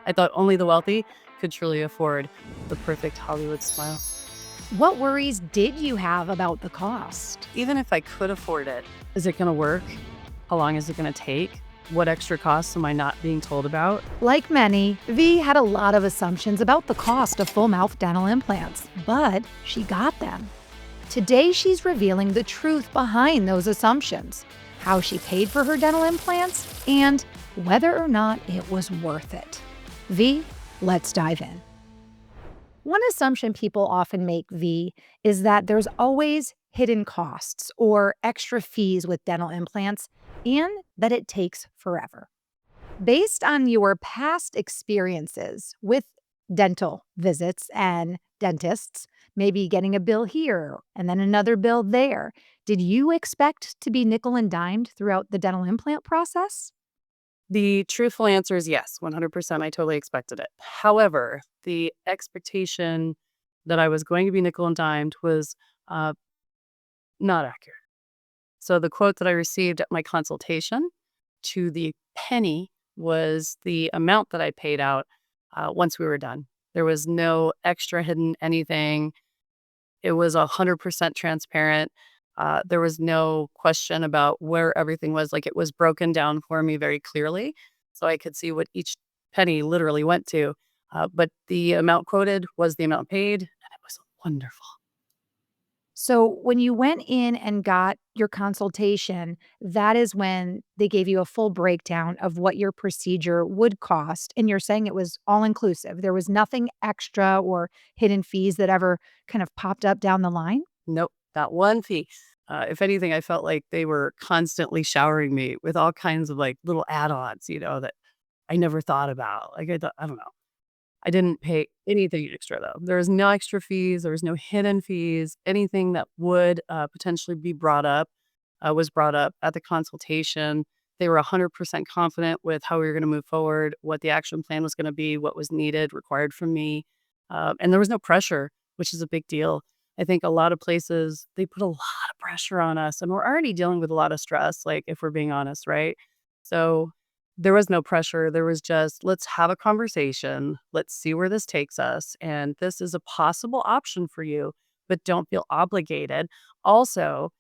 I thought only the wealthy could truly afford the perfect Hollywood smile. What worries did you have about the cost? Even if I could afford it, is it going to work? How long is it going to take? What extra costs am I not being told about? Like many, V had a lot of assumptions about the cost of full mouth dental implants, but she got them. Today, she's revealing the truth behind those assumptions, how she paid for her dental implants, and whether or not it was worth it. V, let's dive in. One assumption people often make, V, is that there's always hidden costs or extra fees with dental implants and that it takes forever. Based on your past experiences with dental visits and dentists, maybe getting a bill here and then another bill there, did you expect to be nickel and dimed throughout the dental implant process? The truthful answer is yes, 100%. I totally expected it. However, the expectation that I was going to be nickel and dimed was uh, not accurate. So the quote that I received at my consultation to the penny was the amount that I paid out once we were done. There was no extra hidden anything. It was 100% transparent. There was no question about where everything was. Like, it was broken down for me very clearly, so I could see what each penny literally went to. But the amount quoted was the amount paid, and it was wonderful. So, when you went in and got your consultation, that is when they gave you a full breakdown of what your procedure would cost. And you're saying it was all inclusive. There was nothing extra or hidden fees that ever kind of popped up down the line. Nope, not one fee. If anything, I felt like they were constantly showering me with all kinds of like little add-ons, that I never thought about. Like, I don't know. I didn't pay anything extra though. There was no extra fees. There was no hidden fees. Anything that would potentially be brought up was brought up at the consultation. They were 100% confident with how we were going to move forward, what the action plan was going to be, what was needed, required from me. And there was no pressure, which is a big deal. I think a lot of places, they put a lot of pressure on us, and we're already dealing with a lot of stress, like, if we're being honest, right? So there was no pressure. There was just, let's have a conversation. Let's see where this takes us. And this is a possible option for you, but don't feel obligated. Also,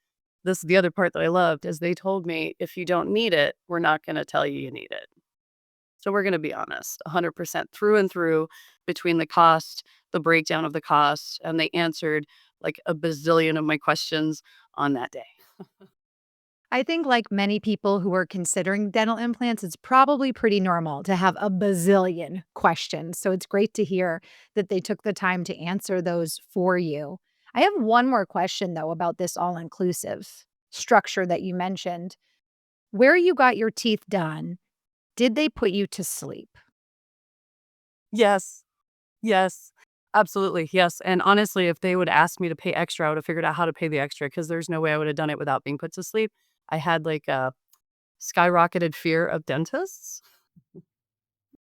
this is the other part that I loved is they told me, if you don't need it, we're not going to tell you you need it. So we're going to be honest, 100% through and through between the cost, the breakdown of the cost, and they answered like a bazillion of my questions on that day. I think, like many people who are considering dental implants, it's probably pretty normal to have a bazillion questions. So it's great to hear that they took the time to answer those for you. I have one more question, though, about this all inclusive structure that you mentioned. Where you got your teeth done, did they put you to sleep? Yes. Yes, absolutely, yes, and honestly, if they would ask me to pay extra, I would have figured out how to pay the extra because there's no way I would have done it without being put to sleep. I had, like, a skyrocketed fear of dentists,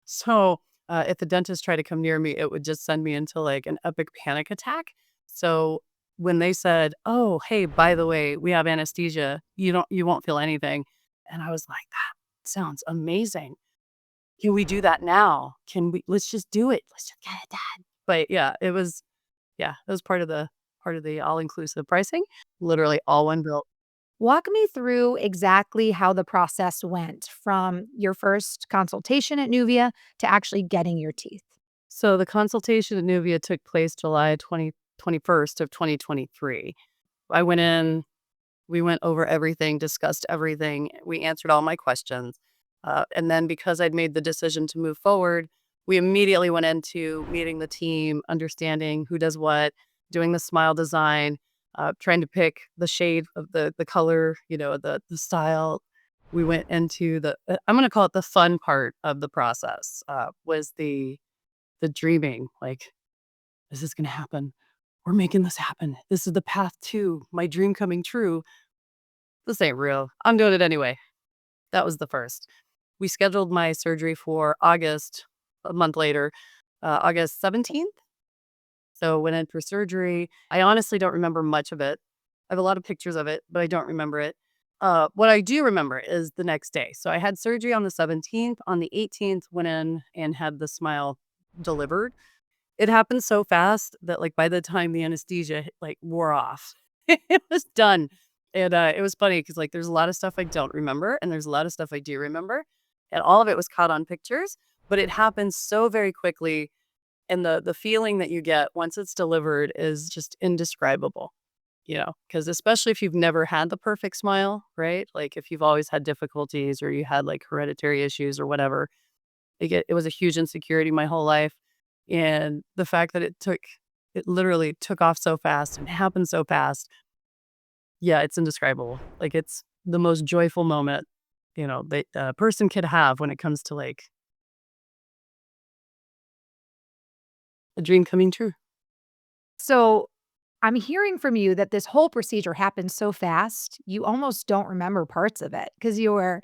so, if the dentist tried to come near me, it would just send me into, like, an epic panic attack, so when they said, "Oh, hey, by the way, we have anesthesia, you won't feel anything," and I was like, "That sounds amazing. Can we do that now? Let's just do it. Let's just get it done." But it was part of the all-inclusive pricing, literally all one bill. Walk me through exactly how the process went from your first consultation at Nuvia to actually getting your teeth. So the consultation at Nuvia took place July 21st of 2023. I went in, we went over everything, discussed everything, we answered all my questions, and then because I'd made the decision to move forward, we immediately went into meeting the team, understanding who does what, doing the smile design, trying to pick the shade of the color, the style. We went into I'm gonna call it the fun part of the process, was the dreaming, like, "This is gonna happen. We're making this happen. This is the path to my dream coming true. This ain't real. I'm doing it anyway." That was the first. We scheduled my surgery for August, a month later, August 17th. So went in for surgery. I honestly don't remember much of it. I have a lot of pictures of it, but I don't remember it. What I do remember is the next day. So I had surgery on the 17th. On the 18th, went in and had the smile delivered. It happened so fast that, like, by the time the anesthesia, like, wore off, it was done. And, it was funny because, like, there's a lot of stuff I don't remember, and there's a lot of stuff I do remember, and all of it was caught on pictures, but it happened so very quickly, and the feeling that you get once it's delivered is just indescribable, because especially if you've never had the perfect smile, right? Like, if you've always had difficulties or you had, like, hereditary issues or whatever, it was a huge insecurity my whole life, and the fact that it literally took off so fast and happened so fast, yeah, it's indescribable. Like, it's the most joyful moment, that a person could have when it comes to, like, a dream coming true. So I'm hearing from you that this whole procedure happened so fast, you almost don't remember parts of it because you were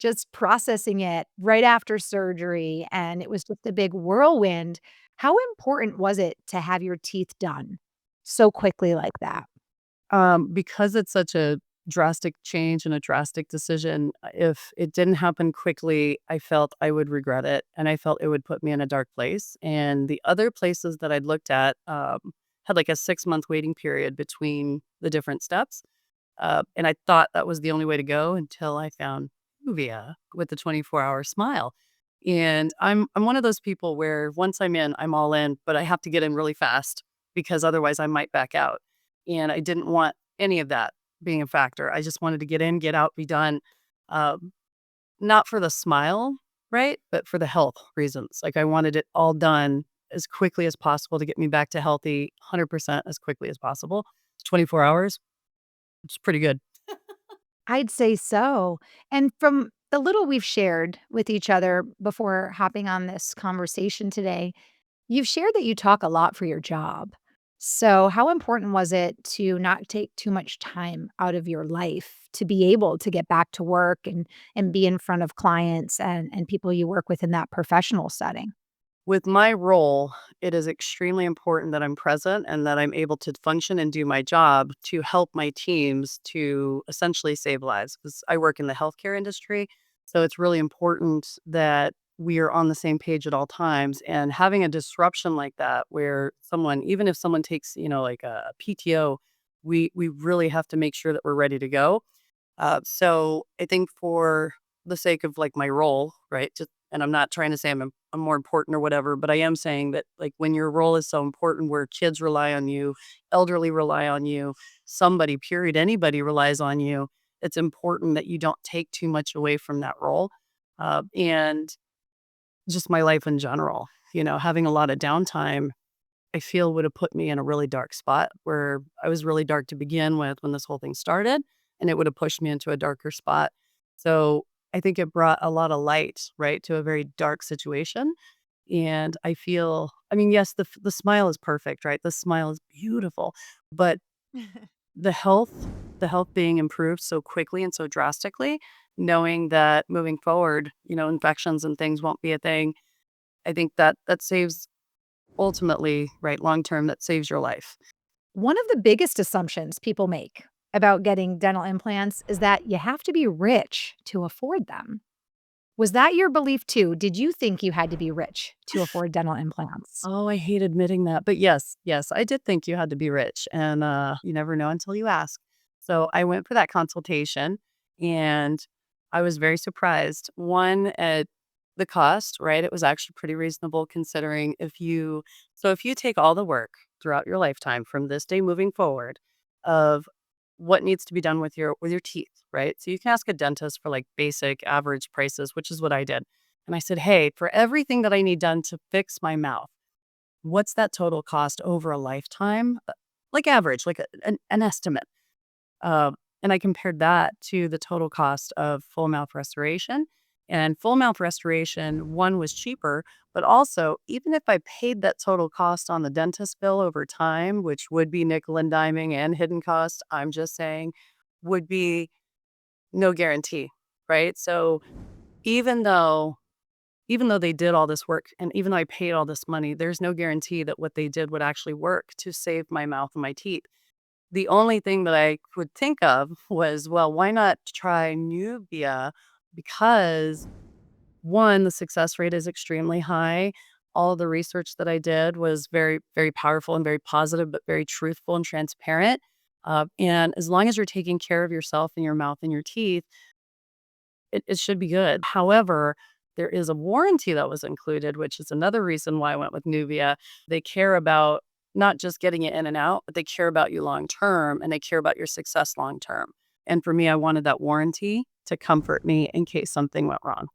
just processing it right after surgery and it was just a big whirlwind. How important was it to have your teeth done so quickly like that? Because it's such a drastic change and a drastic decision, if it didn't happen quickly, I felt I would regret it, and I felt it would put me in a dark place, and the other places that I'd looked at, had, like, a six-month waiting period between the different steps, and I thought that was the only way to go until I found Nuvia with the 24-hour smile, and I'm one of those people where once I'm in, I'm all in, but I have to get in really fast because otherwise I might back out, and I didn't want any of that being a factor. I just wanted to get in, get out, be done, um, not for the smile, right, but for the health reasons. Like, I wanted it all done as quickly as possible to get me back to healthy 100% as quickly as possible. 24 hours, it's pretty good. I'd say so. And from the little we've shared with each other before hopping on this conversation today, you've shared that you talk a lot for your job. So, how important was it to not take too much time out of your life to be able to get back to work and be in front of clients and people you work with in that professional setting? With my role, it is extremely important that I'm present and that I'm able to function and do my job to help my teams to essentially save lives because I work in the healthcare industry. So it's really important that we are on the same page at all times. And having a disruption like that, where someone, even if someone takes, like a PTO, we really have to make sure that we're ready to go. So I think for the sake of like my role, right? Just, and I'm not trying to say I'm more important or whatever, but I am saying that like when your role is so important, where kids rely on you, elderly rely on you, somebody, period, anybody relies on you. It's important that you don't take too much away from that role, and just my life in general. Having a lot of downtime I feel would have put me in a really dark spot where I was really dark to begin with when this whole thing started, and it would have pushed me into a darker spot. So I think it brought a lot of light, right, to a very dark situation. And I feel, I mean, yes, the smile is perfect, right? The smile is beautiful, but the health, the health being improved so quickly and so drastically, knowing that moving forward, infections and things won't be a thing. I think that saves ultimately, right, long term, that saves your life. One of the biggest assumptions people make about getting dental implants is that you have to be rich to afford them. Was that your belief too? Did you think you had to be rich to afford dental implants? Oh, I hate admitting that, but yes, yes, I did think you had to be rich, and, you never know until you ask. So, I went for that consultation, and I was very surprised, 1, at the cost, right? It was actually pretty reasonable considering if you take all the work throughout your lifetime from this day moving forward of what needs to be done with your teeth, right? So, you can ask a dentist for, like, basic average prices, which is what I did. And I said, "Hey, for everything that I need done to fix my mouth, what's that total cost over a lifetime?" Like average, like an estimate. And I compared that to the total cost of full mouth restoration. And full mouth restoration, one was cheaper, but also, even if I paid that total cost on the dentist bill over time, which would be nickel and diming and hidden cost, I'm just saying, would be no guarantee, right? So even though even though they did all this work and even though I paid all this money, there's no guarantee that what they did would actually work to save my mouth and my teeth. The only thing that I could think of was, well, why not try Nubia? Because one, the success rate is extremely high. All the research that I did was very, very powerful and very positive, but very truthful and transparent. And as long as you're taking care of yourself and your mouth and your teeth, it should be good. However, there is a warranty that was included, which is another reason why I went with Nuvia. They care about not just getting it in and out, but they care about you long term and they care about your success long term. And for me, I wanted that warranty to comfort me in case something went wrong.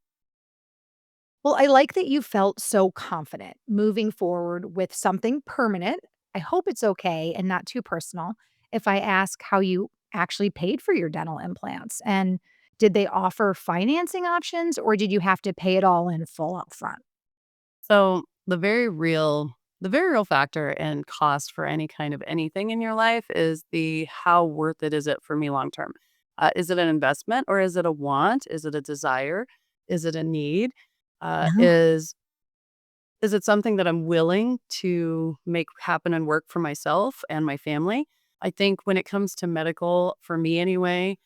Well, I like that you felt so confident moving forward with something permanent. I hope it's okay and not too personal if I ask how you actually paid for your dental implants. And did they offer financing options or did you have to pay it all in full upfront? So the very real factor and cost for any kind of anything in your life is the how worth it is it for me long term? Is it an investment or is it a want? Is it a desire? Is it a need? Uh, Yeah. is is it something that I'm willing to make happen and work for myself and my family? I think when it comes to medical, for me anyway,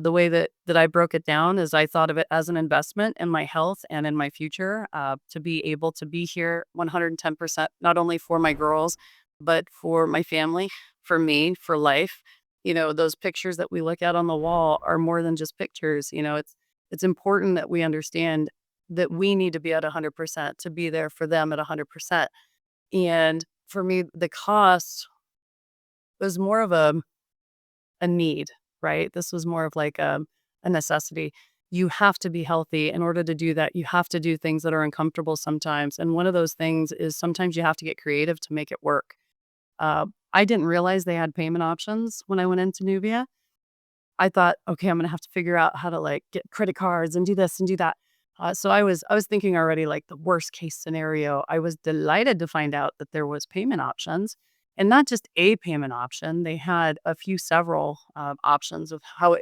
the way that I broke it down is I thought of it as an investment in my health and in my future, to be able to be here 110%, not only for my girls, but for my family, for me, for life. Those pictures that we look at on the wall are more than just pictures. It's important that we understand that we need to be at 100% to be there for them at 100%. And for me, the cost was more of a need, right? This was more of like a necessity. You have to be healthy. In order to do that, you have to do things that are uncomfortable sometimes. And one of those things is sometimes you have to get creative to make it work. I didn't realize they had payment options when I went into Nuvia. I thought, "Okay, I'm gonna have to figure out how to, like, get credit cards and do this and do that." So I was thinking already, like, the worst case scenario. I was delighted to find out that there was payment options, and not just a payment option. They had several, options of how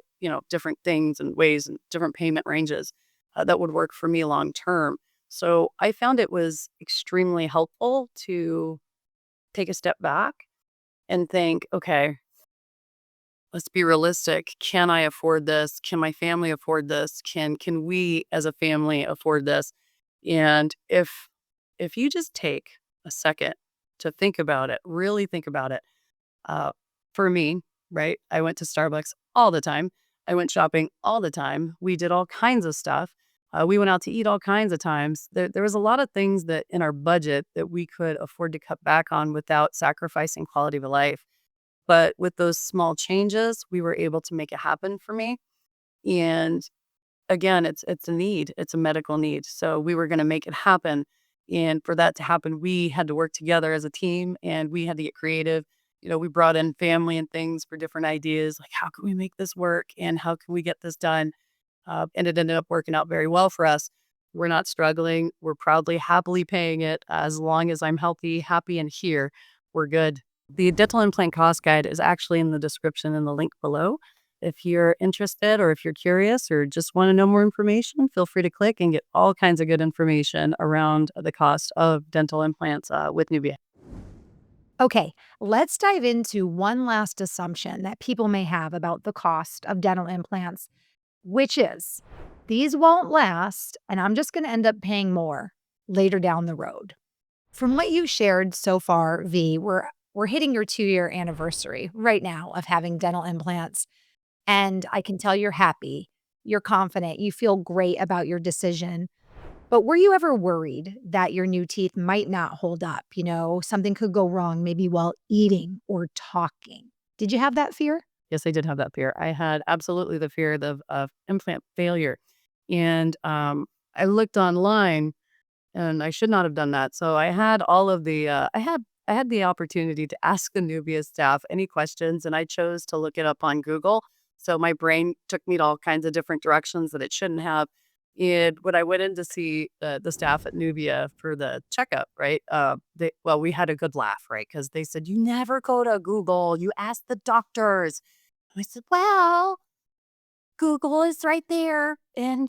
different things and ways and different payment ranges, that would work for me long term. So I found it was extremely helpful to take a step back and think, "Okay, let's be realistic. Can I afford this? Can my family afford this? Can we as a family afford this?" And if you just take a second to think about it, really think about it. Uh, for me, right? I went to Starbucks all the time. I went shopping all the time. We did all kinds of stuff. We went out to eat all kinds of times. There was a lot of things that in our budget that we could afford to cut back on without sacrificing quality of life. But with those small changes, we were able to make it happen for me. And again, it's a need. It's a medical need. So we were gonna make it happen. And for that to happen, we had to work together as a team and we had to get creative. We brought in family and things for different ideas, like how can we make this work and how can we get this done? And it ended up working out very well for us. We're not struggling. We're proudly, happily paying it. As long as I'm healthy, happy, and here, we're good. The dental implant cost guide is actually in the description in the link below. If you're interested or if you're curious or just want to know more information, feel free to click and get all kinds of good information around the cost of dental implants with Nubia. Okay, let's dive into one last assumption that people may have about the cost of dental implants, which is these won't last, and I'm just going to end up paying more later down the road. From what you shared so far, V, we're hitting your 2-year anniversary right now of having dental implants, and I can tell you're happy, you're confident, you feel great about your decision. But were you ever worried that your new teeth might not hold up? Something could go wrong, maybe while eating or talking. Did you have that fear? Yes, I did have that fear. I had absolutely the fear of implant failure. And I looked online and I should not have done that. So I had all of the I had the opportunity to ask the Nubia staff any questions and I chose to look it up on Google. So my brain took me to all kinds of different directions that it shouldn't have. And when I went in to see the staff at Nubia for the checkup, right? We had a good laugh, right? Because they said, "You never go to Google, you ask the doctors." I said, "Well, Google is right there. And,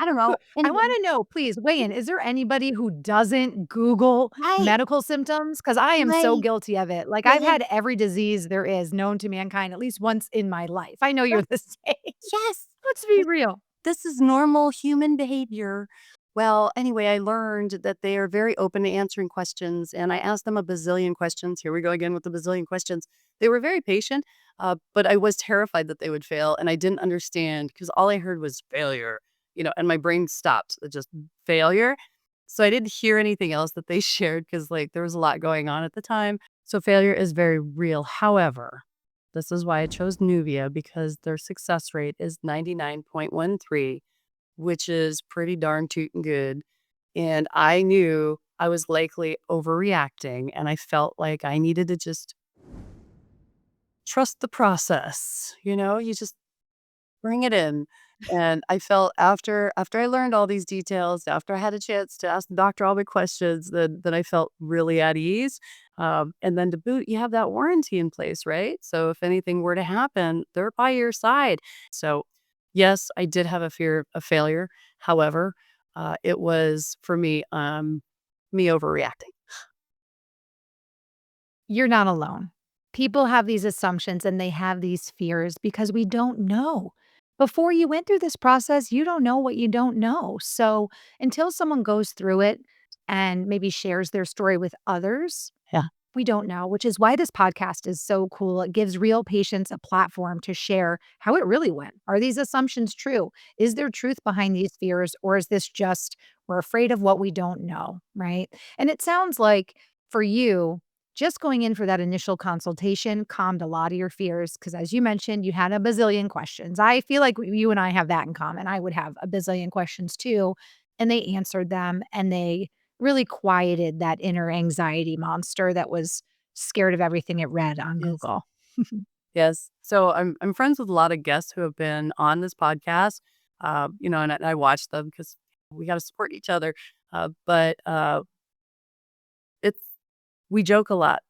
I don't know. I Anyway, wanna know, please weigh in. Is there anybody who doesn't Google right, medical symptoms? Because I am so right, guilty of it. Like, I've right. had every disease there is known to mankind at least once in my life. I know you're the same. Yes. Let's be real. This is normal human behavior. Well, anyway, I learned that they are very open to answering questions, and I asked them a bazillion questions. Here we go again with the bazillion questions. They were very patient, but I was terrified that they would fail, and I didn't understand because all I heard was failure, and my brain stopped. Just failure. So I didn't hear anything else that they shared because, like, there was a lot going on at the time. So failure is very real. However, this is why I chose Nuvia because their success rate is 99.13, which is pretty darn tootin' good. And I knew I was likely overreacting, and I felt like I needed to just trust the process. You just bring it in. And I felt after I learned all these details, after I had a chance to ask the doctor all my questions, then I felt really at ease. And then to boot, you have that warranty in place, right? So if anything were to happen, they're by your side. So yes, I did have a fear of failure. However, it was for me, me overreacting. You're not alone. People have these assumptions and they have these fears because we don't know. Before you went through this process, you don't know what you don't know. So until someone goes through it and maybe shares their story with others, Yeah. we don't know, which is why this podcast is so cool. It gives real patients a platform to share how it really went. Are these assumptions true? Is there truth behind these fears? Or is this just we're afraid of what we don't know? Right. And it sounds like for you, just going in for that initial consultation calmed a lot of your fears because, as you mentioned, you had a bazillion questions. I feel like you and I have that in common. I would have a bazillion questions too. And they answered them and they really quieted that inner anxiety monster that was scared of everything it read on Yes. Google. Yes. So I'm friends with a lot of guests who have been on this podcast, and I watch them because we got to support each other. But it's we joke a lot,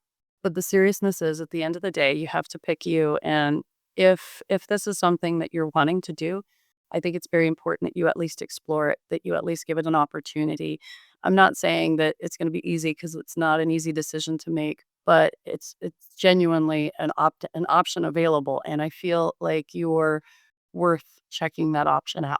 but the seriousness is at the end of the day, you have to pick you. And if this is something that you're wanting to do, I think it's very important that you at least explore it, that you at least give it an opportunity. I'm not saying that it's going to be easy because it's not an easy decision to make, but it's genuinely an option available, and I feel like you're worth checking that option out.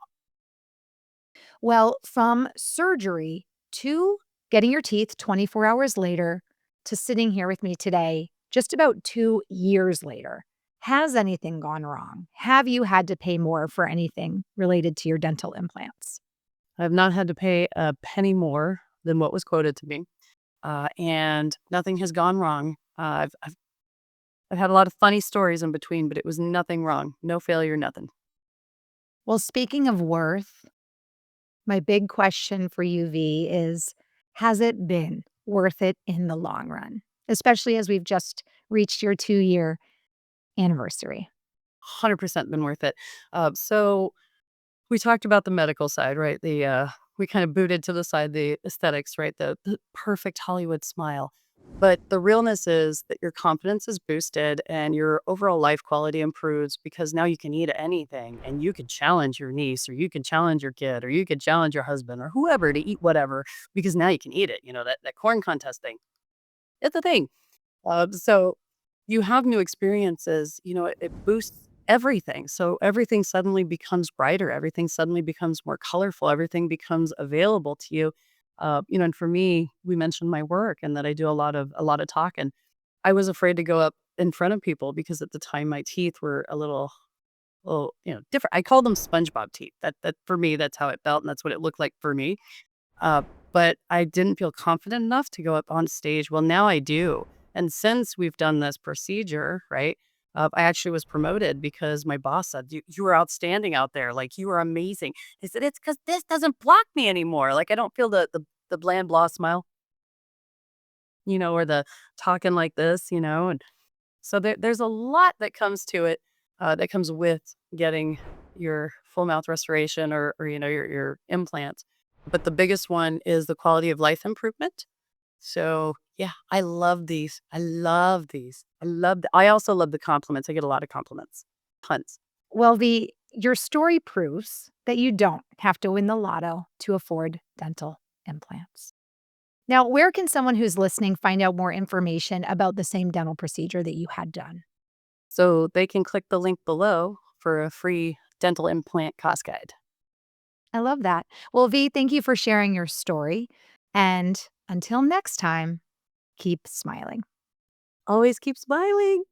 Well, from surgery to getting your teeth 24 hours later to sitting here with me today, just about 2 years later, has anything gone wrong? Have you had to pay more for anything related to your dental implants? I've not had to pay a penny more than what was quoted to me. And nothing has gone wrong. I've had a lot of funny stories in between, but it was nothing wrong. No failure, nothing. Well, speaking of worth, my big question for you, V, is has it been worth it in the long run? Especially as we've just reached your 2 year anniversary. 100% been worth it. So we talked about the medical side, right? We kind of booted to the side the aesthetics, right? The perfect Hollywood smile. But the realness is that your confidence is boosted and your overall life quality improves because now you can eat anything and you can challenge your niece or you can challenge your kid or you could challenge your husband or whoever to eat whatever because now you can eat it. That corn contest thing. It's a thing. So you have new experiences, it boosts everything. So everything suddenly becomes brighter, everything suddenly becomes more colorful, everything becomes available to you. And for me, we mentioned my work and that I do a lot of talking. I was afraid to go up in front of people because at the time my teeth were a little, different. I call them SpongeBob teeth. That for me, that's how it felt, and that's what it looked like for me. Uh, but I didn't feel confident enough to go up on stage. Well, now I do. And since we've done this procedure, right, I actually was promoted because my boss said, you were outstanding out there. Like, you were amazing. He said, it's because this doesn't block me anymore. Like, I don't feel the bland blah smile, or the talking like this, and so there's a lot that comes to it, that comes with getting your full mouth restoration or your implant. But the biggest one is the quality of life improvement. So yeah, I love these. I love these. I also love the compliments. I get a lot of compliments, tons. Well, V, your story proves that you don't have to win the lotto to afford dental implants. Now, where can someone who's listening find out more information about the same dental procedure that you had done? So they can click the link below for a free dental implant cost guide. I love that. Well, V, thank you for sharing your story. And until next time, keep smiling. Always keep smiling.